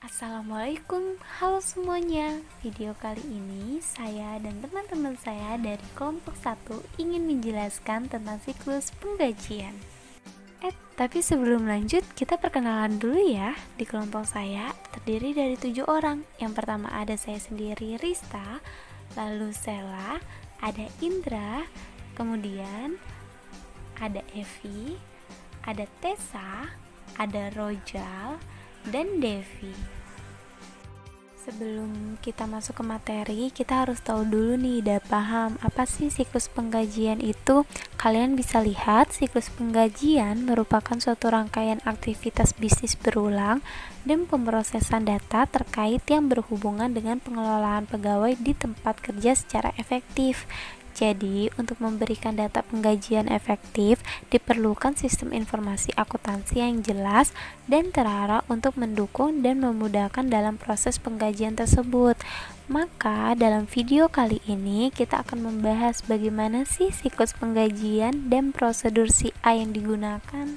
Assalamualaikum, halo semuanya. Video kali ini saya dan teman-teman saya dari kelompok 1 ingin menjelaskan tentang siklus penggajian. Tapi sebelum lanjut, kita perkenalan dulu ya. Di kelompok saya terdiri dari 7 orang. Yang pertama ada saya sendiri, Rista, lalu Sela, ada Indra, kemudian ada Evi, ada Tessa, ada Rojal, dan Devi. Sebelum kita masuk ke materi, kita harus tahu dulu nih, udah paham apa sih siklus penggajian itu? Kalian bisa lihat, siklus penggajian merupakan suatu rangkaian aktivitas bisnis berulang dan pemrosesan data terkait yang berhubungan dengan pengelolaan pegawai di tempat kerja secara efektif. Jadi, untuk memberikan data penggajian efektif, diperlukan sistem informasi akuntansi yang jelas dan terarah untuk mendukung dan memudahkan dalam proses penggajian tersebut. Maka, dalam video kali ini, kita akan membahas bagaimana sih siklus penggajian dan prosedur CA yang digunakan.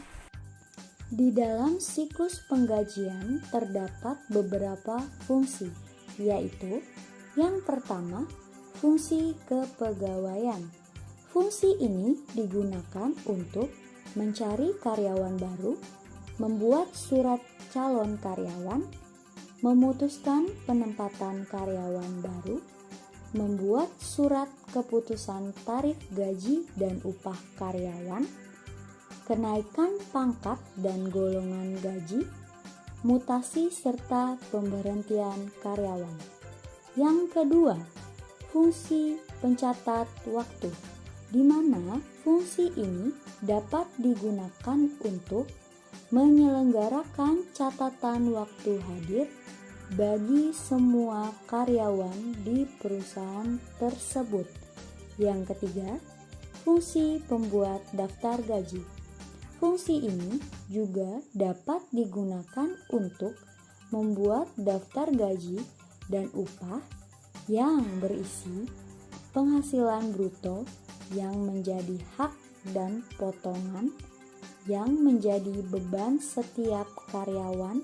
Di dalam siklus penggajian terdapat beberapa fungsi, yaitu yang pertama, fungsi kepegawaian. Fungsi ini digunakan untuk mencari karyawan baru, membuat surat calon karyawan, memutuskan penempatan karyawan baru, membuat surat keputusan tarif gaji dan upah karyawan, kenaikan pangkat dan golongan gaji, mutasi serta pemberhentian karyawan. Yang kedua, fungsi pencatat waktu, di mana fungsi ini dapat digunakan untuk menyelenggarakan catatan waktu hadir bagi semua karyawan di perusahaan tersebut. Yang ketiga, fungsi pembuat daftar gaji. Fungsi ini juga dapat digunakan untuk membuat daftar gaji dan upah yang berisi penghasilan bruto yang menjadi hak dan potongan yang menjadi beban setiap karyawan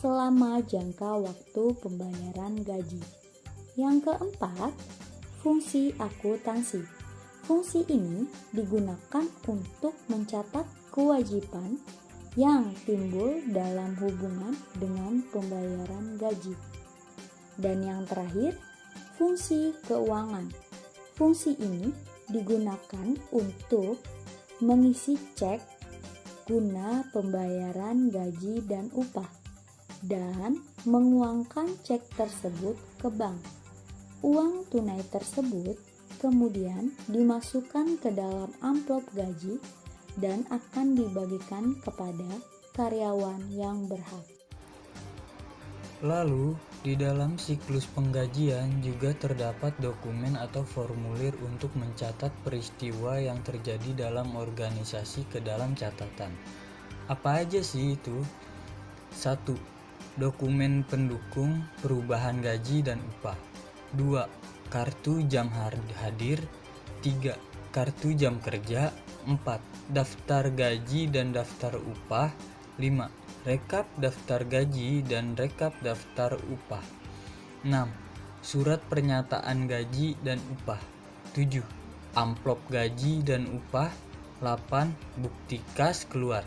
selama jangka waktu pembayaran gaji. Yang keempat, fungsi akuntansi. Fungsi ini digunakan untuk mencatat kewajiban yang timbul dalam hubungan dengan pembayaran gaji. Dan yang terakhir, fungsi keuangan. Fungsi ini digunakan untuk mengisi cek guna pembayaran gaji dan upah dan menguangkan cek tersebut ke bank. Uang tunai tersebut kemudian dimasukkan ke dalam amplop gaji dan akan dibagikan kepada karyawan yang berhak. Lalu, di dalam siklus penggajian juga terdapat dokumen atau formulir untuk mencatat peristiwa yang terjadi dalam organisasi ke dalam catatan. Apa aja sih itu? 1. Dokumen pendukung perubahan gaji dan upah. 2. Kartu jam hadir. 3. Kartu jam kerja. 4. Daftar gaji dan daftar upah. 5. Rekap daftar gaji dan rekap daftar upah. 6. Surat pernyataan gaji dan upah. 7. Amplop gaji dan upah. 8. Bukti kas keluar.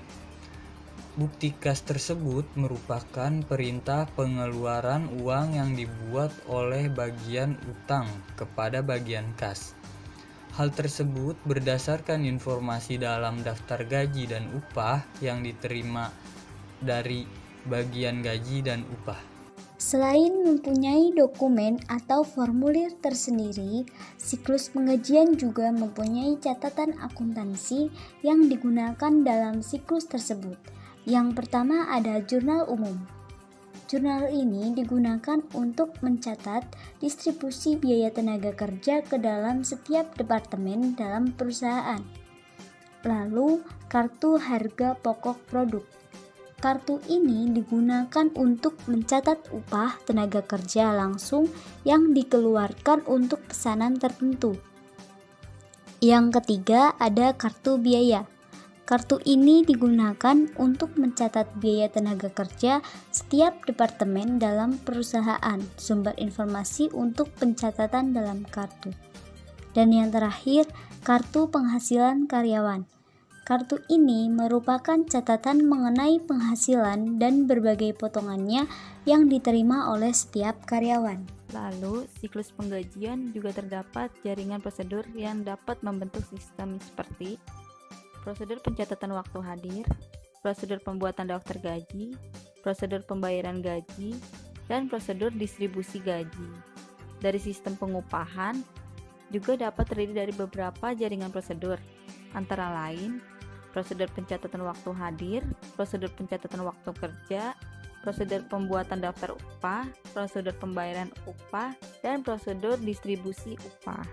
Bukti kas tersebut merupakan perintah pengeluaran uang yang dibuat oleh bagian utang kepada bagian kas. Hal tersebut berdasarkan informasi dalam daftar gaji dan upah yang diterima dari bagian gaji dan upah. Selain mempunyai dokumen atau formulir tersendiri, siklus penggajian juga mempunyai catatan akuntansi yang digunakan dalam siklus tersebut. Yang pertama ada jurnal umum. Jurnal ini digunakan untuk mencatat distribusi biaya tenaga kerja ke dalam setiap departemen dalam perusahaan. Lalu, kartu harga pokok produk. Kartu ini digunakan untuk mencatat upah tenaga kerja langsung yang dikeluarkan untuk pesanan tertentu. Yang ketiga ada kartu biaya. Kartu ini digunakan untuk mencatat biaya tenaga kerja setiap departemen dalam perusahaan, sumber informasi untuk pencatatan dalam kartu. Dan yang terakhir, kartu penghasilan karyawan. Kartu ini merupakan catatan mengenai penghasilan dan berbagai potongannya yang diterima oleh setiap karyawan. Lalu, siklus penggajian juga terdapat jaringan prosedur yang dapat membentuk sistem seperti prosedur pencatatan waktu hadir, prosedur pembuatan daftar gaji, prosedur pembayaran gaji, dan prosedur distribusi gaji. Dari sistem pengupahan juga dapat terdiri dari beberapa jaringan prosedur, antara lain prosedur pencatatan waktu hadir, prosedur pencatatan waktu kerja, prosedur pembuatan daftar upah, prosedur pembayaran upah, dan prosedur distribusi upah.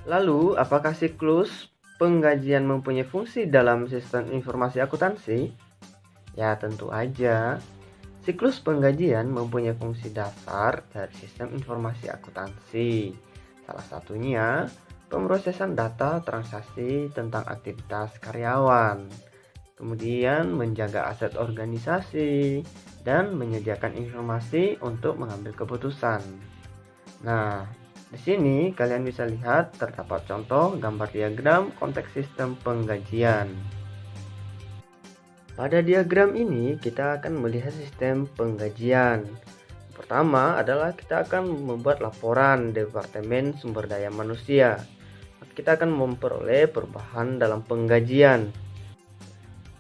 Lalu, apakah siklus penggajian mempunyai fungsi dalam sistem informasi akuntansi? Ya, tentu aja. Siklus penggajian mempunyai fungsi dasar dari sistem informasi akuntansi. Salah satunya, pemrosesan data transaksi tentang aktivitas karyawan, kemudian menjaga aset organisasi, dan menyediakan informasi untuk mengambil keputusan. Nah, di sini kalian bisa lihat terdapat contoh gambar diagram konteks sistem penggajian. Pada diagram ini kita akan melihat sistem penggajian. Pertama adalah kita akan membuat laporan Departemen Sumber Daya Manusia. Kita akan memperoleh perubahan dalam penggajian.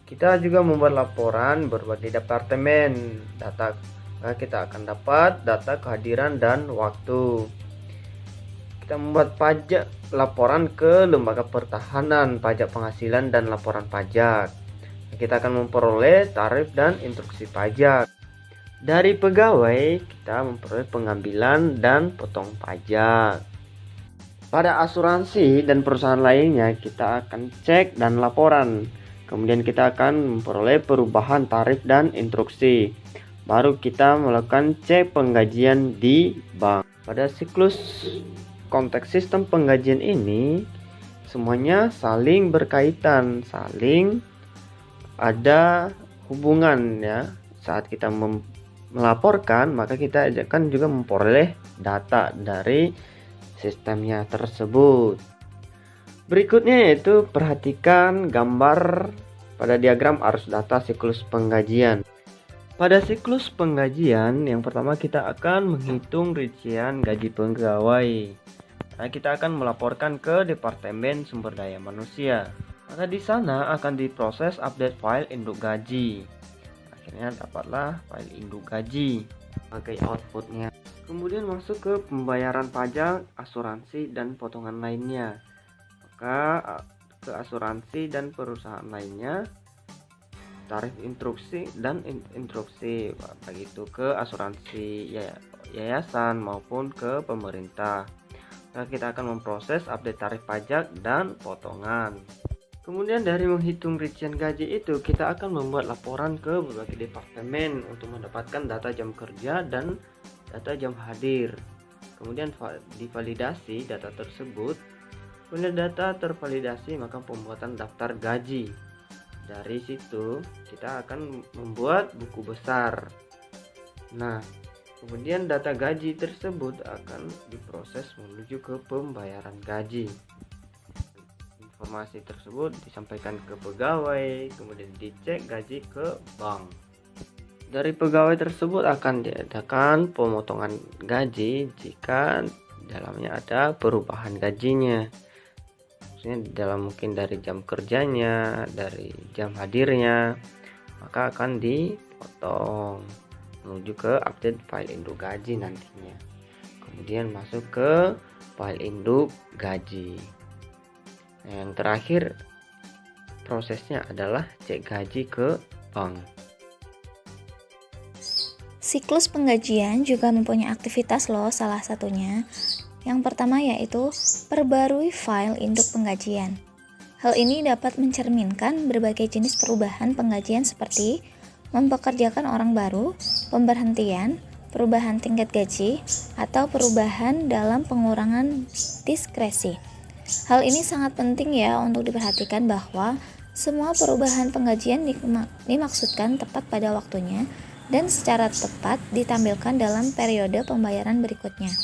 Kita juga membuat laporan berbagai departemen. Kita akan dapat data kehadiran dan waktu. Kita membuat laporan ke Lembaga Pertahanan, Pajak Penghasilan, dan Laporan Pajak. Kita akan memperoleh tarif dan instruksi pajak. Dari pegawai, kita memperoleh pengambilan dan potong pajak. Pada asuransi dan perusahaan lainnya, kita akan cek dan laporan. Kemudian kita akan memperoleh perubahan tarif dan instruksi. Baru kita melakukan cek penggajian di bank. Pada siklus konteks sistem penggajian ini, semuanya saling berkaitan, saling ada hubungan ya. Saat kita melaporkan, maka kita akan juga memperoleh data dari sistemnya tersebut. Berikutnya yaitu perhatikan gambar pada diagram arus data siklus penggajian. Pada siklus penggajian, yang pertama kita akan menghitung rincian gaji pegawai. Nah, kita akan melaporkan ke Departemen Sumber Daya Manusia. Maka di sana akan diproses update file induk gaji. Akhirnya dapatlah file induk gaji sebagai outputnya. Kemudian masuk ke pembayaran pajak, asuransi, dan potongan lainnya. Maka ke asuransi dan perusahaan lainnya, tarif instruksi dan instruksi, begitu ke asuransi yayasan maupun ke pemerintah. Maka kita akan memproses update tarif pajak dan potongan. Kemudian dari menghitung rincian gaji itu, kita akan membuat laporan ke berbagai departemen untuk mendapatkan data jam kerja dan data jam hadir. Kemudian divalidasi data tersebut. Kemudian data tervalidasi, maka pembuatan daftar gaji. Dari situ kita akan membuat buku besar. Nah, kemudian data gaji tersebut akan diproses menuju ke pembayaran gaji. Informasi tersebut disampaikan ke pegawai, kemudian dicek gaji ke bank. Dari pegawai tersebut akan diadakan pemotongan gaji jika dalamnya ada perubahan gajinya. Maksudnya dalam mungkin dari jam kerjanya, dari jam hadirnya, maka akan dipotong menuju ke update file induk gaji nantinya. Kemudian masuk ke file induk gaji. Yang terakhir prosesnya adalah cek gaji ke bank. Siklus penggajian juga mempunyai aktivitas loh, salah satunya. Yang pertama yaitu perbarui file induk penggajian. Hal ini dapat mencerminkan berbagai jenis perubahan penggajian seperti mempekerjakan orang baru, pemberhentian, perubahan tingkat gaji, atau perubahan dalam pengurangan diskresi. Hal ini sangat penting ya untuk diperhatikan bahwa Semua perubahan penggajian dimaksudkan tepat pada waktunya dan secara tepat ditampilkan dalam periode pembayaran berikutnya.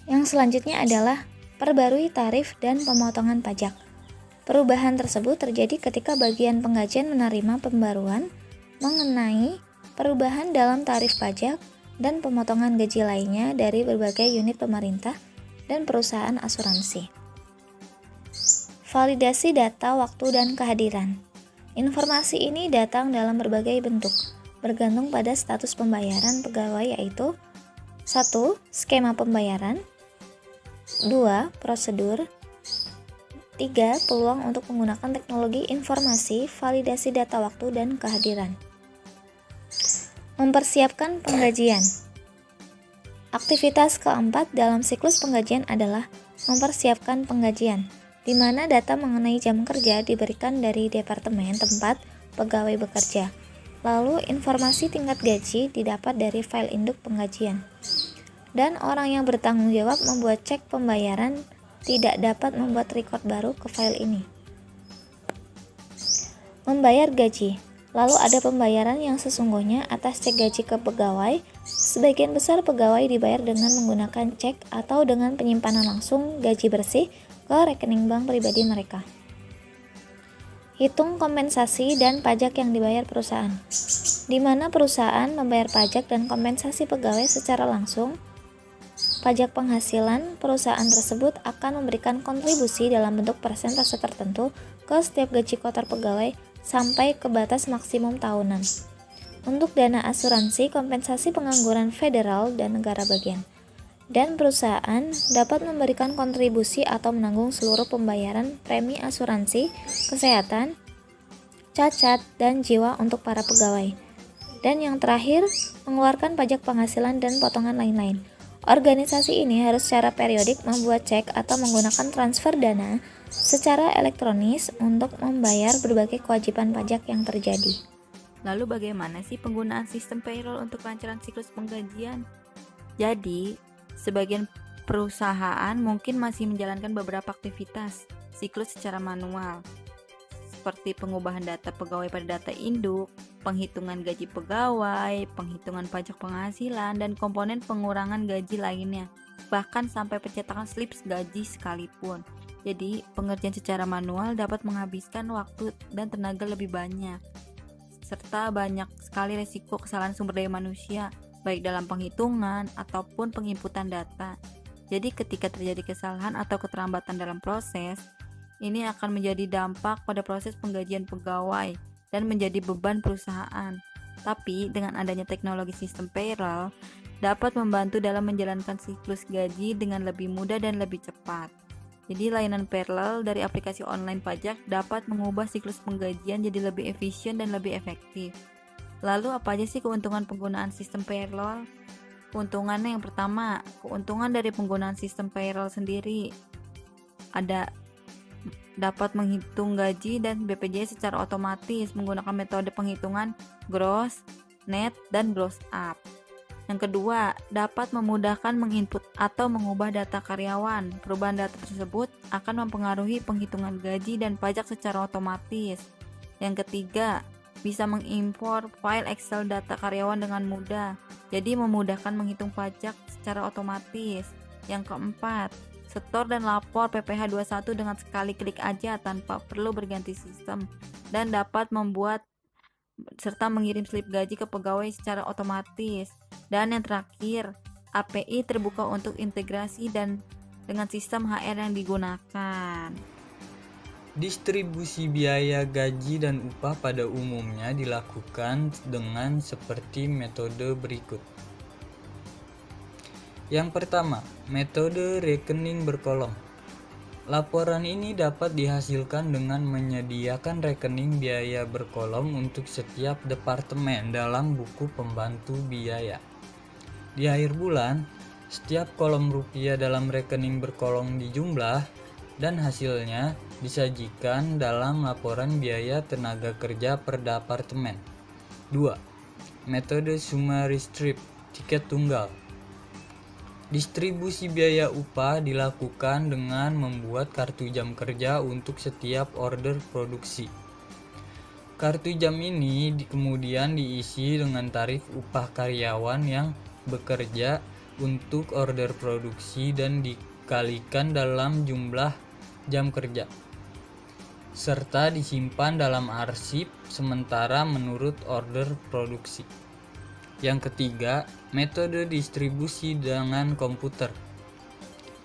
Yang selanjutnya adalah perbarui tarif dan pemotongan pajak. Perubahan tersebut terjadi ketika bagian penggajian menerima pembaruan mengenai perubahan dalam tarif pajak dan pemotongan gaji lainnya dari berbagai unit pemerintah dan perusahaan asuransi. Validasi data waktu dan kehadiran. Informasi ini datang dalam berbagai bentuk, bergantung pada status pembayaran pegawai yaitu 1. Skema pembayaran 2. Prosedur 3. Peluang untuk menggunakan teknologi informasi, validasi data waktu dan kehadiran. Mempersiapkan penggajian. Aktivitas keempat dalam siklus penggajian adalah mempersiapkan penggajian, di mana data mengenai jam kerja diberikan dari departemen tempat pegawai bekerja. Lalu informasi tingkat gaji didapat dari file induk penggajian. Dan orang yang bertanggung jawab membuat cek pembayaran tidak dapat membuat record baru ke file ini. Membayar gaji. Lalu ada pembayaran yang sesungguhnya atas cek gaji ke pegawai. Sebagian besar pegawai dibayar dengan menggunakan cek atau dengan penyimpanan langsung gaji bersih ke rekening bank pribadi mereka. Hitung kompensasi dan pajak yang dibayar perusahaan, di mana perusahaan membayar pajak dan kompensasi pegawai secara langsung. Pajak penghasilan perusahaan tersebut akan memberikan kontribusi dalam bentuk persentase tertentu ke setiap gaji kotor pegawai sampai ke batas maksimum tahunan. Untuk dana asuransi, kompensasi pengangguran federal dan negara bagian. Dan perusahaan dapat memberikan kontribusi atau menanggung seluruh pembayaran premi asuransi, kesehatan, cacat, dan jiwa untuk para pegawai. Dan yang terakhir, mengeluarkan pajak penghasilan dan potongan lain-lain. Organisasi ini harus secara periodik membuat cek atau menggunakan transfer dana secara elektronis untuk membayar berbagai kewajiban pajak yang terjadi. Lalu bagaimana sih penggunaan sistem payroll untuk kelancaran siklus penggajian? Jadi, sebagian perusahaan mungkin masih menjalankan beberapa aktivitas siklus secara manual, seperti pengubahan data pegawai pada data induk, penghitungan gaji pegawai, penghitungan pajak penghasilan, dan komponen pengurangan gaji lainnya, bahkan sampai pencetakan slip gaji sekalipun. Jadi, pengerjaan secara manual dapat menghabiskan waktu dan tenaga lebih banyak, serta banyak sekali resiko kesalahan sumber daya manusia, baik dalam penghitungan ataupun penginputan data. Jadi ketika terjadi kesalahan atau keterlambatan dalam proses, ini akan menjadi dampak pada proses penggajian pegawai dan menjadi beban perusahaan. Tapi dengan adanya teknologi sistem payroll, dapat membantu dalam menjalankan siklus gaji dengan lebih mudah dan lebih cepat. Jadi layanan payroll dari aplikasi online pajak dapat mengubah siklus penggajian jadi lebih efisien dan lebih efektif. Lalu apa aja sih keuntungan penggunaan sistem payroll? Keuntungannya yang pertama, keuntungan dari penggunaan sistem payroll sendiri ada dapat menghitung gaji dan BPJS secara otomatis menggunakan metode penghitungan gross, net, dan gross up. Yang kedua, dapat memudahkan menginput atau mengubah data karyawan. Perubahan data tersebut akan mempengaruhi penghitungan gaji dan pajak secara otomatis. Yang ketiga, bisa mengimpor file Excel data karyawan dengan mudah, jadi memudahkan menghitung pajak secara otomatis. Yang keempat, setor dan lapor PPh 21 dengan sekali klik aja tanpa perlu berganti sistem, dan dapat membuat serta mengirim slip gaji ke pegawai secara otomatis. Dan yang terakhir, API terbuka untuk integrasi dan dengan sistem HR yang digunakan. Distribusi biaya gaji dan upah pada umumnya dilakukan dengan seperti metode berikut. Yang pertama, metode rekening berkolom. Laporan ini dapat dihasilkan dengan menyediakan rekening biaya berkolom untuk setiap departemen dalam buku pembantu biaya. Di akhir bulan, setiap kolom rupiah dalam rekening berkolom dijumlah dan hasilnya disajikan dalam laporan biaya tenaga kerja per departemen. 2. Metode summary strip, tiket tunggal. Distribusi biaya upah dilakukan dengan membuat kartu jam kerja untuk setiap order produksi. Kartu jam ini kemudian diisi dengan tarif upah karyawan yang bekerja untuk order produksi dan dikalikan dalam jumlah jam kerja, serta disimpan dalam arsip sementara menurut order produksi. Yang ketiga, metode distribusi dengan komputer.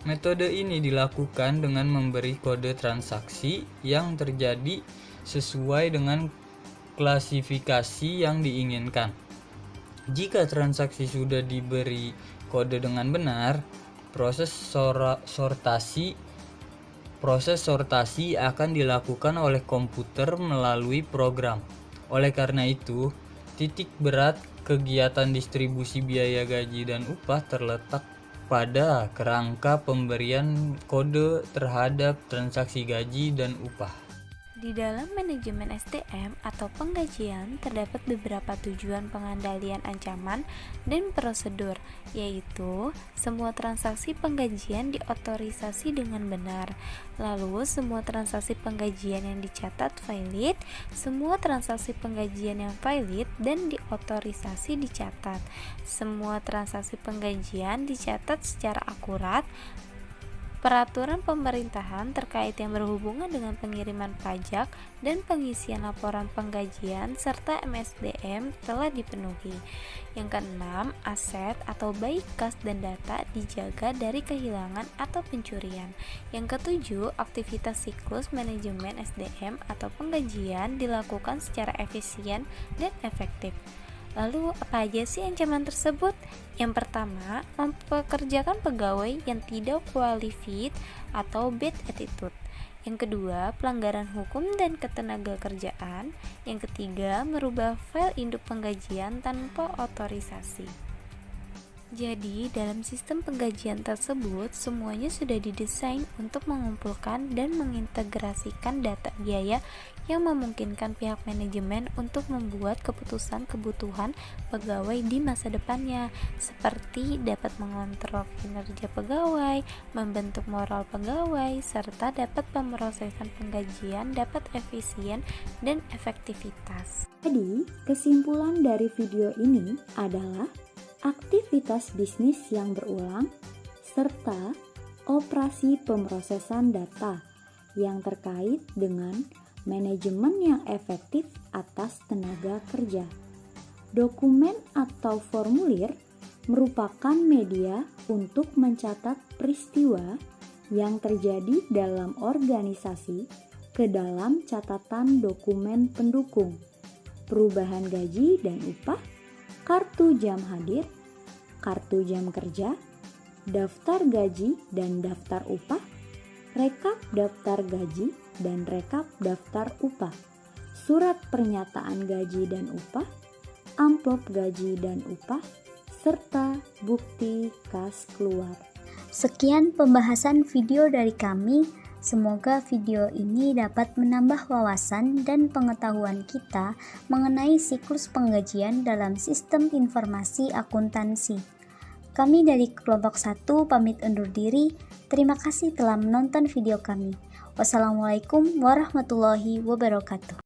Metode ini dilakukan dengan memberi kode transaksi yang terjadi sesuai dengan klasifikasi yang diinginkan. Jika transaksi sudah diberi kode dengan benar, proses sortasi akan dilakukan oleh komputer melalui program. Oleh karena itu, titik berat kegiatan distribusi biaya gaji dan upah terletak pada kerangka pemberian kode terhadap transaksi gaji dan upah. Di dalam manajemen SDM atau penggajian terdapat beberapa tujuan pengendalian ancaman dan prosedur, yaitu semua transaksi penggajian diotorisasi dengan benar, lalu semua transaksi penggajian yang dicatat valid, semua transaksi penggajian yang valid dan diotorisasi dicatat, semua transaksi penggajian dicatat secara akurat, peraturan pemerintahan terkait yang berhubungan dengan pengiriman pajak dan pengisian laporan penggajian serta MSDM telah dipenuhi. Yang keenam, aset atau baik kas dan data dijaga dari kehilangan atau pencurian. Yang ketujuh, aktivitas siklus manajemen SDM atau penggajian dilakukan secara efisien dan efektif. Lalu apa aja sih ancaman tersebut? Yang pertama, mempekerjakan pegawai yang tidak qualified atau bad attitude. Yang kedua, pelanggaran hukum dan ketenagakerjaan. Yang ketiga, merubah file induk penggajian tanpa otorisasi. Jadi, dalam sistem penggajian tersebut, semuanya sudah didesain untuk mengumpulkan dan mengintegrasikan data biaya yang memungkinkan pihak manajemen untuk membuat keputusan kebutuhan pegawai di masa depannya, seperti dapat mengontrol kinerja pegawai, membentuk moral pegawai, serta dapat pemrosesan penggajian dapat efisien dan efektivitas. Jadi, kesimpulan dari video ini adalah aktivitas bisnis yang berulang, serta operasi pemrosesan data yang terkait dengan manajemen yang efektif atas tenaga kerja. Dokumen atau formulir merupakan media untuk mencatat peristiwa yang terjadi dalam organisasi ke dalam catatan dokumen pendukung, perubahan gaji dan upah, kartu jam hadir, kartu jam kerja, daftar gaji dan daftar upah, rekap daftar gaji dan rekap daftar upah, surat pernyataan gaji dan upah, amplop gaji dan upah, serta bukti kas keluar. Sekian pembahasan video dari kami. Semoga video ini dapat menambah wawasan dan pengetahuan kita mengenai siklus penggajian dalam sistem informasi akuntansi. Kami dari kelompok 1 pamit undur diri. Terima kasih telah menonton video kami. Wassalamualaikum warahmatullahi wabarakatuh.